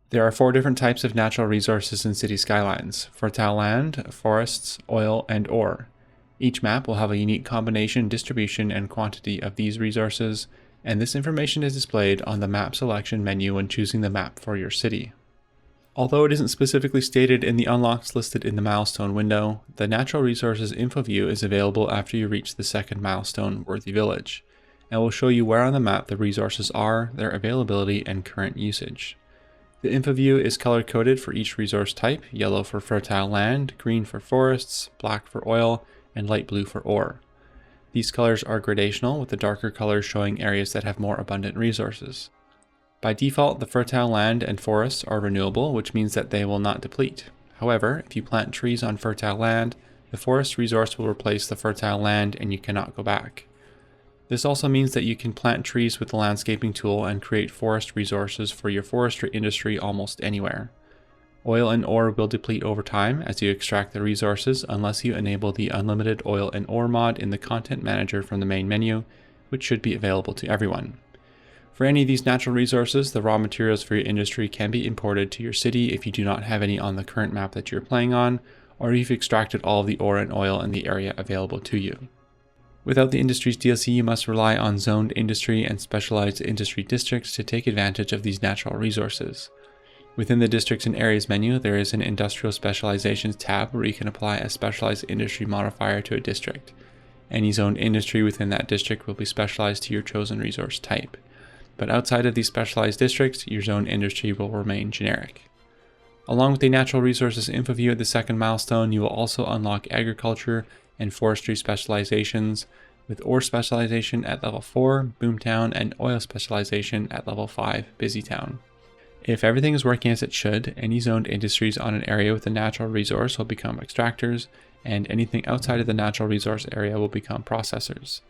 There are 4 different types of natural resources in city skylines: fertile land, forests, oil, and ore. Each map will have a unique combination, distribution, and quantity of these resources, and this information is displayed on the map selection menu when choosing the map for your city. Although it isn't specifically stated in the unlocks listed in the milestone window, the Natural Resources info view is available after you reach the second milestone, Worthy Village, and will show you where on the map the resources are, their availability, and current usage. The info view is color-coded for each resource type: yellow for fertile land, green for forests, black for oil, and light blue for ore. These colors are gradational, with the darker colors showing areas that have more abundant resources. By default, the fertile land and forests are renewable, which means that they will not deplete. However, if you plant trees on fertile land, the forest resource will replace the fertile land and you cannot go back. This also means that you can plant trees with the landscaping tool and create forest resources for your forestry industry almost anywhere. Oil and ore will deplete over time as you extract the resources, unless you enable the unlimited oil and ore mod in the content manager from the main menu, which should be available to everyone. For any of these natural resources, the raw materials for your industry can be imported to your city if you do not have any on the current map that you're playing on, or you've extracted all of the ore and oil in the area available to you. Without the Industries DLC, you must rely on zoned industry and specialized industry districts to take advantage of these natural resources. Within the Districts and Areas menu, there is an Industrial Specializations tab where you can apply a specialized industry modifier to a district. Any zoned industry within that district will be specialized to your chosen resource type. But outside of these specialized districts, your zoned industry will remain generic. Along with the Natural Resources info view at the second milestone, you will also unlock Agriculture and Forestry Specializations, with Ore Specialization at level 4, Boomtown, and Oil Specialization at level 5, Busytown. If everything is working as it should, any zoned industries on an area with a natural resource will become extractors, and anything outside of the natural resource area will become processors.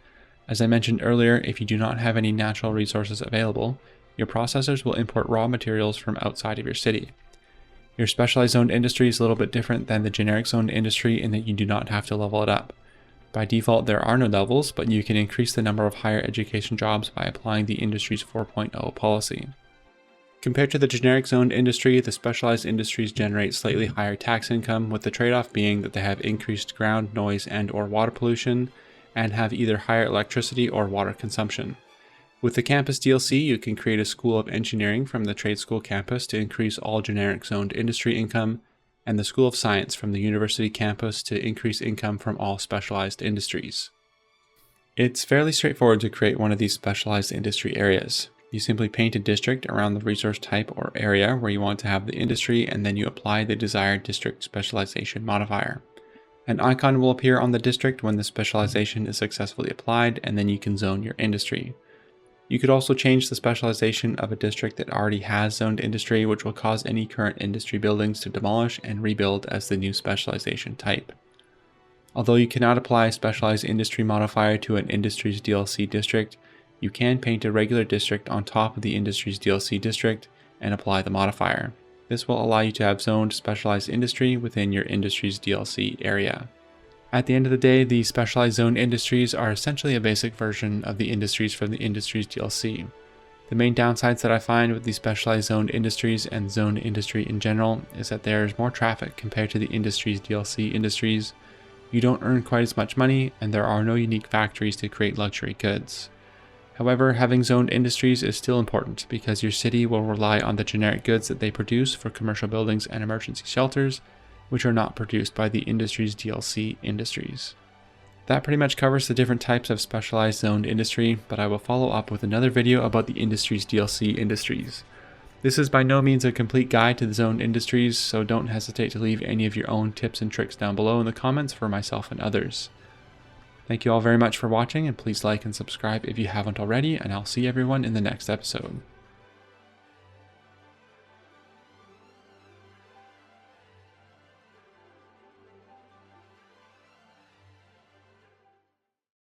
As I mentioned earlier, if you do not have any natural resources available, your processors will import raw materials from outside of your city. Your specialized zoned industry is a little bit different than the generic zoned industry in that you do not have to level it up. By default, there are no levels, but you can increase the number of higher education jobs by applying the Industries 4.0 policy. Compared to the generic zoned industry, the specialized industries generate slightly higher tax income, with the trade-off being that they have increased ground noise and/or water pollution, and have either higher electricity or water consumption. With the Campus DLC, you can create a School of Engineering from the Trade School campus to increase all generic zoned industry income, and the School of Science from the University campus to increase income from all specialized industries. It's fairly straightforward to create one of these specialized industry areas. You simply paint a district around the resource type or area where you want to have the industry, and then you apply the desired district specialization modifier. An icon will appear on the district when the specialization is successfully applied, and then you can zone your industry. You could also change the specialization of a district that already has zoned industry, which will cause any current industry buildings to demolish and rebuild as the new specialization type. Although you cannot apply a specialized industry modifier to an Industries DLC district, you can paint a regular district on top of the Industries DLC district and apply the modifier. This will allow you to have zoned specialized industry within your Industries DLC area. At the end of the day, the specialized zone industries are essentially a basic version of the industries from the Industries DLC. The main downsides that I find with the specialized zoned industries and zoned industry in general is that there is more traffic compared to the Industries DLC industries. You don't earn quite as much money, and there are no unique factories to create luxury goods. However, having zoned industries is still important because your city will rely on the generic goods that they produce for commercial buildings and emergency shelters, which are not produced by the Industries DLC industries. That pretty much covers the different types of specialized zoned industry, but I will follow up with another video about the Industries DLC industries. This is by no means a complete guide to the zoned industries, so don't hesitate to leave any of your own tips and tricks down below in the comments for myself and others. Thank you all very much for watching, and please like and subscribe if you haven't already, and I'll see everyone in the next episode.